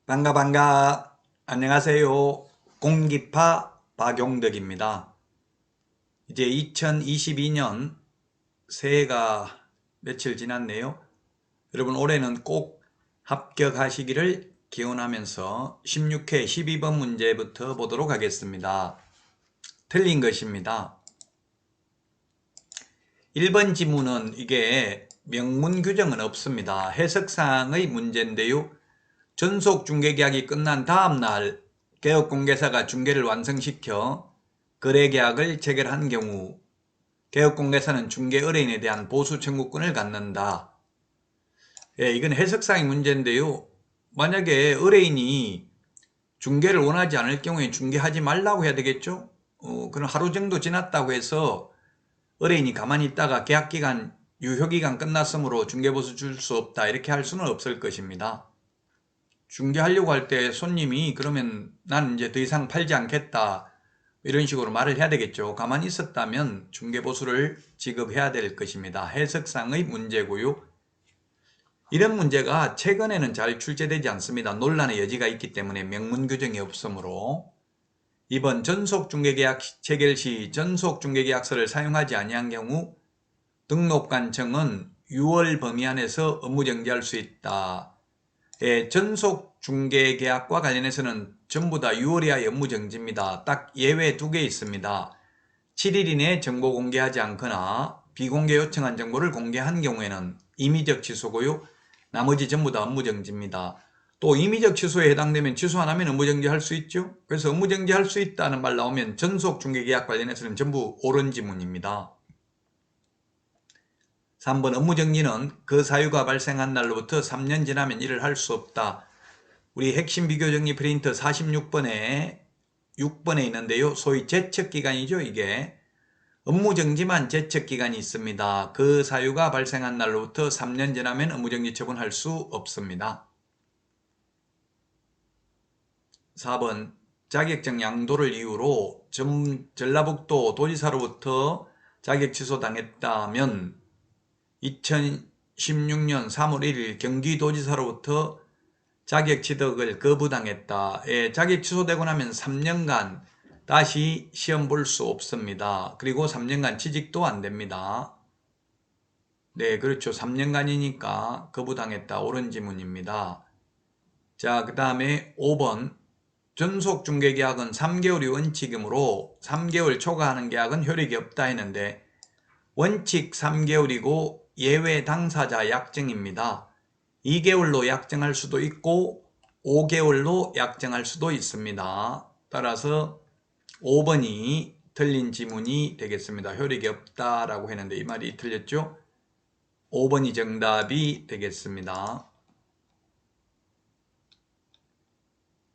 반가. 안녕하세요. 공기파 박용덕입니다. 이제 2022년 새해가 며칠 지났네요. 여러분 올해는 꼭 합격하시기를 기원하면서 16회 12번 문제부터 보도록 하겠습니다. 틀린 것입니다. 1번 지문은 이게 명문 규정은 없습니다. 해석사항의 문제인데요. 전속 중개계약이 끝난 다음날 개업공개사가 중개를 완성시켜 거래계약을 체결한 경우 개업공개사는 중개 의뢰인에 대한 보수 청구권을 갖는다. 예, 이건 해석상의 문제인데요. 만약에 의뢰인이 중개를 원하지 않을 경우에 중개하지 말라고 해야 되겠죠? 그럼 하루 정도 지났다고 해서 의뢰인이 가만히 있다가 계약기간, 유효기간 끝났으므로 중개보수 줄 수 없다 이렇게 할 수는 없을 것입니다. 중개하려고 할 때 손님이 그러면 나는 이제 더 이상 팔지 않겠다 이런 식으로 말을 해야 되겠죠. 가만히 있었다면 중개보수를 지급해야 될 것입니다. 해석상의 문제고요. 이런 문제가 최근에는 잘 출제되지 않습니다. 논란의 여지가 있기 때문에 명문 규정이 없으므로. 이번 전속중개계약 체결 시 전속중개계약서를 사용하지 아니한 경우 등록관청은 6월 범위 안에서 업무정지할 수 있다. 전속중개계약과 관련해서는 전부 다 6월이야 업무정지입니다. 딱 예외 2개 있습니다. 7일 이내 정보 공개하지 않거나 비공개 요청한 정보를 공개한 경우에는 임의적 취소고요. 나머지 전부 다 업무정지입니다. 또 임의적 취소에 해당되면 취소 안 하면 업무정지할 수 있죠. 그래서 업무정지할 수 있다는 말 나오면 전속중개계약 관련해서는 전부 옳은 지문입니다. 3번 업무정지는 그 사유가 발생한 날로부터 3년 지나면 일을 할 수 없다. 우리 핵심 비교정리 프린트 46번에 6번에 있는데요. 소위 제척기간이죠. 이게 업무정지만 제척기간이 있습니다. 그 사유가 발생한 날로부터 3년 지나면 업무정지 처분할 수 없습니다. 4번 자격증 양도를 이유로 전라북도 도지사로부터 자격 취소당했다면 2016년 3월 1일 경기도지사로부터 자격 취득을 거부당했다. 자격 취소되고 나면 3년간 다시 시험 볼 수 없습니다. 그리고 3년간 취직도 안 됩니다. 네, 그렇죠. 3년간이니까 거부당했다. 옳은 지문입니다. 자, 그 다음에 5번 전속중개계약은 3개월이 원칙이므로 3개월 초과하는 계약은 효력이 없다 했는데 원칙 3개월이고 예외 당사자 약정입니다. 2개월로 약정할 수도 있고 5개월로 약정할 수도 있습니다. 따라서 5번이 틀린 지문이 되겠습니다. 효력이 없다라고 했는데 이 말이 틀렸죠? 5번이 정답이 되겠습니다.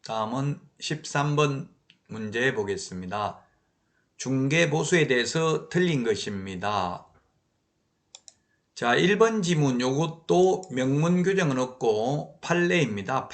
다음은 13번 문제 보겠습니다. 중개보수에 대해서 틀린 것입니다. 자, 1번 지문 요것도 명문 규정은 없고 판례입니다.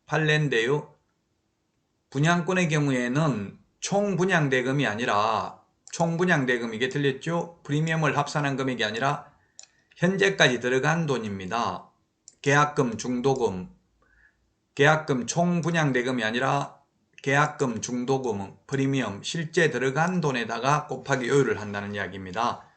판례인데요. 분양권의 경우에는 총분양대금이 아니라 총분양대금 이게 틀렸죠? 프리미엄을 합산한 금액이 아니라 현재까지 들어간 돈입니다. 계약금, 중도금, 계약금 총분양대금이 아니라 계약금, 중도금, 프리미엄, 실제 들어간 돈에다가 곱하기 요율을 한다는 이야기입니다.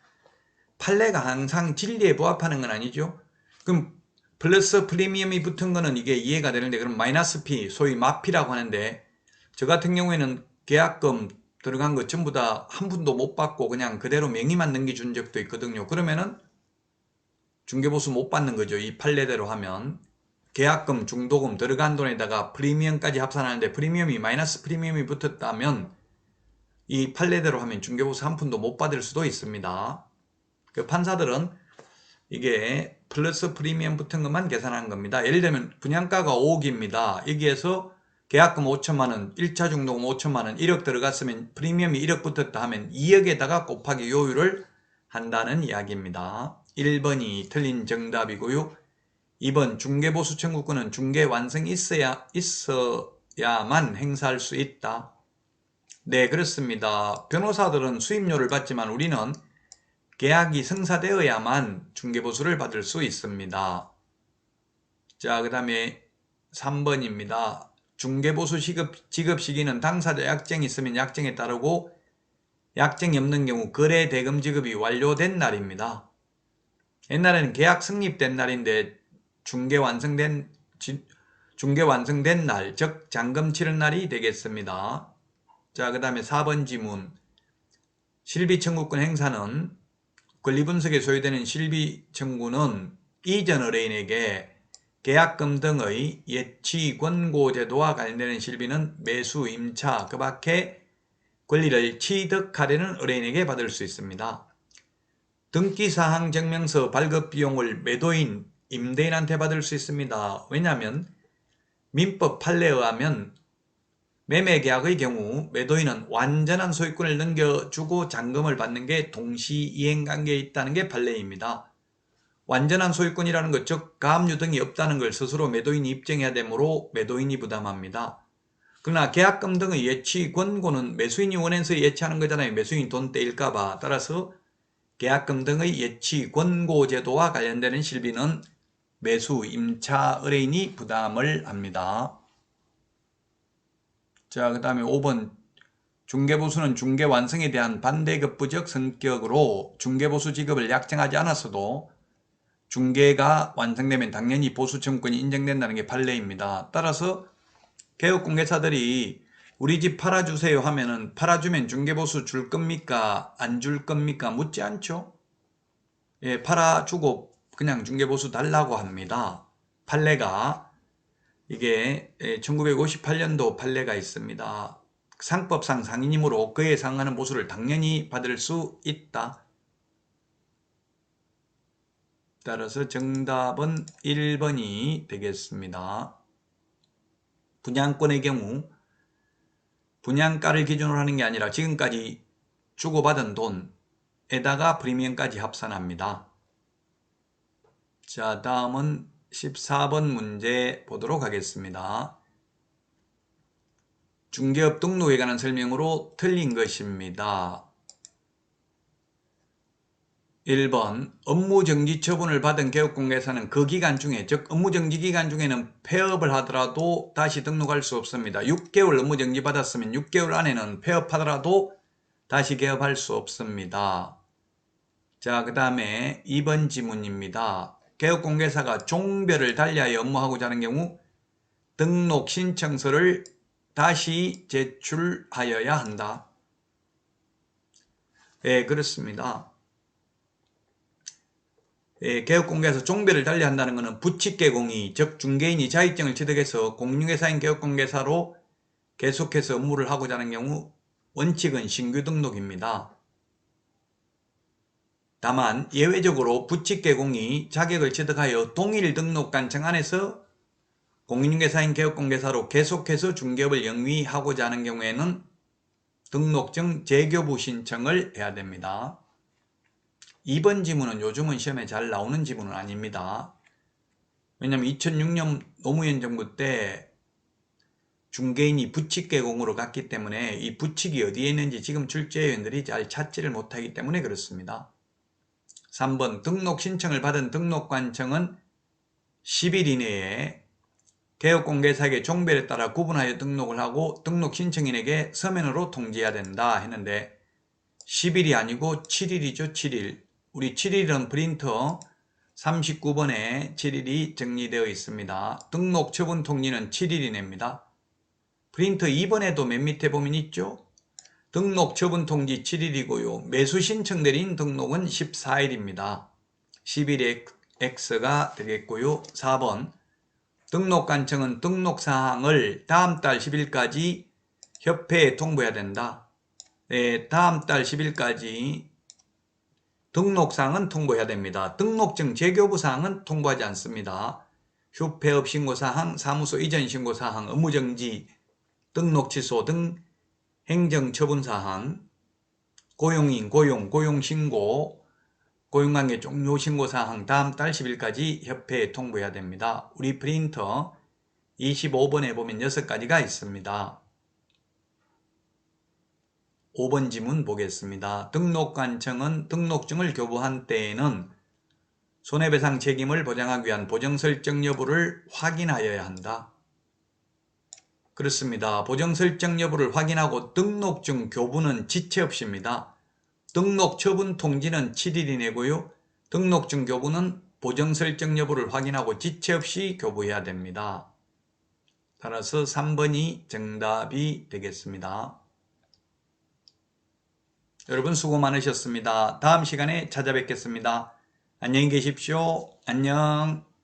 판례가 항상 진리에 부합하는 건 아니죠. 그럼 플러스 프리미엄이 붙은 거는 이게 이해가 되는데 그럼 마이너스 P, 소위 마피라고 하는데 저 같은 경우에는 계약금 들어간 거 전부 다 한 푼도 못 받고 그냥 그대로 명의만 넘겨준 적도 있거든요. 그러면은 중개보수 못 받는 거죠. 이 판례대로 하면. 계약금, 중도금 들어간 돈에다가 프리미엄까지 합산하는데 프리미엄이 마이너스 프리미엄이 붙었다면 이 판례대로 하면 중개보수 한 푼도 못 받을 수도 있습니다. 그 판사들은 이게 플러스 프리미엄 붙은 것만 계산하는 겁니다. 예를 들면 분양가가 5억입니다. 여기에서 계약금 5천만 원, 1차 중도금 5천만 원, 1억 들어갔으면 프리미엄이 1억 붙었다 하면 2억에다가 곱하기 요율을 한다는 이야기입니다. 1번이 틀린 정답이고요. 2번 중개보수 청구권은 중개 완성이 있어야만 행사할 수 있다. 네, 그렇습니다. 변호사들은 수임료를 받지만 우리는 계약이 성사되어야만 중개보수를 받을 수 있습니다. 자, 그 다음에 3번입니다. 중개보수 지급 시기는 당사자 약정이 있으면 약정에 따르고 약정이 없는 경우 거래 대금 지급이 완료된 날입니다. 옛날에는 계약 성립된 날인데 중개 완성된 날, 즉 잔금 치른 날이 되겠습니다. 자, 그 다음에 4번 지문. 실비 청구권 행사는 권리분석에 소요되는 실비 청구는 이전 의뢰인에게 계약금 등의 예치 권고 제도와 관련되는 실비는 매수, 임차, 그 밖에 권리를 취득하려는 의뢰인에게 받을 수 있습니다. 등기사항 증명서 발급 비용을 매도인, 임대인한테 받을 수 있습니다. 왜냐하면 민법 판례에 의하면 매매계약의 경우 매도인은 완전한 소유권을 넘겨주고 잔금을 받는 게 동시이행관계에 있다는 게 판례입니다. 완전한 소유권이라는 것, 즉 가압류 등이 없다는 걸 스스로 매도인이 입증해야 되므로 매도인이 부담합니다. 그러나 계약금 등의 예치 권고는 매수인이 원해서 예치하는 거잖아요. 매수인이 돈 떼일까봐. 따라서 계약금 등의 예치 권고 제도와 관련되는 실비는 매수, 임차 의뢰인이 부담을 합니다. 자, 그 다음에 5번. 중개보수는 중개 완성에 대한 반대급부적 성격으로 중개보수 지급을 약정하지 않았어도 중개가 완성되면 당연히 보수 청구권이 인정된다는 게 판례입니다. 따라서 개업공개사들이 우리 집 팔아주세요 하면은 팔아주면 중개보수 줄 겁니까? 안 줄 겁니까? 묻지 않죠. 예, 팔아주고 그냥 중개보수 달라고 합니다. 판례가 이게 1958년도 판례가 있습니다. 상법상 상인이므로 그에 해당하는 보수를 당연히 받을 수 있다. 따라서 정답은 1번이 되겠습니다. 분양권의 경우 분양가를 기준으로 하는 게 아니라 지금까지 주고받은 돈에다가 프리미엄까지 합산합니다. 자, 다음은 14번 문제 보도록 하겠습니다. 중개업 등록에 관한 설명으로 틀린 것입니다. 1번 업무정지 처분을 받은 개업공개사는 그 기간 중에, 즉 업무정지 기간 중에는 폐업을 하더라도 다시 등록할 수 없습니다. 6개월 업무정지 받았으면 6개월 안에는 폐업하더라도 다시 개업할 수 없습니다. 자, 그 다음에 2번 지문입니다. 개업공개사가 종별을 달리하여 업무하고자 하는 경우 등록 신청서를 다시 제출하여야 한다. 네, 그렇습니다. 개업공개에서 종별을 달리한다는 것은 부칙개공이, 즉 중개인이 자격증을 취득해서 공인중개사인 개업공개사로 계속해서 업무를 하고자 하는 경우 원칙은 신규 등록입니다. 다만 예외적으로 부칙개공이 자격을 취득하여 동일 등록관청 안에서 공인중개사인 개업공개사로 계속해서 중개업을 영위하고자 하는 경우에는 등록증 재교부 신청을 해야 됩니다. 2번 지문은 요즘은 시험에 잘 나오는 지문은 아닙니다. 왜냐하면 2006년 노무현 정부 때 중개인이 부칙개공으로 갔기 때문에 이 부칙이 어디에 있는지 지금 출제위원들이 잘 찾지를 못하기 때문에 그렇습니다. 3번 등록 신청을 받은 등록관청은 10일 이내에 개업공개사에게 종별에 따라 구분하여 등록을 하고 등록 신청인에게 서면으로 통지해야 된다 했는데 10일이 아니고 7일이죠. 7일. 우리 7일은 프린터 39번에 7일이 정리되어 있습니다. 등록 처분 통지는 7일이 냅니다. 프린터 2번에도 맨 밑에 보면 있죠. 등록 처분 통지 7일이고요. 매수 신청 내린 등록은 14일입니다. 10일의 X가 되겠고요. 4번 등록관청은 등록사항을 다음 달 10일까지 협회에 통보해야 된다. 네, 다음 달 10일까지 등록사항은 통보해야 됩니다. 등록증 재교부 사항은 통보하지 않습니다. 휴폐업 신고사항, 사무소 이전 신고사항, 업무정지, 등록 취소 등 행정처분사항, 고용인, 고용신고, 고용관계 종료 신고사항 다음 달 10일까지 협회에 통보해야 됩니다. 우리 프린터 25번에 보면 6가지가 있습니다. 5번 지문 보겠습니다. 등록관청은 등록증을 교부한 때에는 손해배상 책임을 보장하기 위한 보정설정 여부를 확인하여야 한다. 그렇습니다. 보정 설정 여부를 확인하고 등록 중 교부는 지체 없이입니다. 등록 처분 통지는 7일이 내고요. 등록 중 교부는 보정 설정 여부를 확인하고 지체 없이 교부해야 됩니다. 따라서 3번이 정답이 되겠습니다. 여러분 수고 많으셨습니다. 다음 시간에 찾아뵙겠습니다. 안녕히 계십시오. 안녕.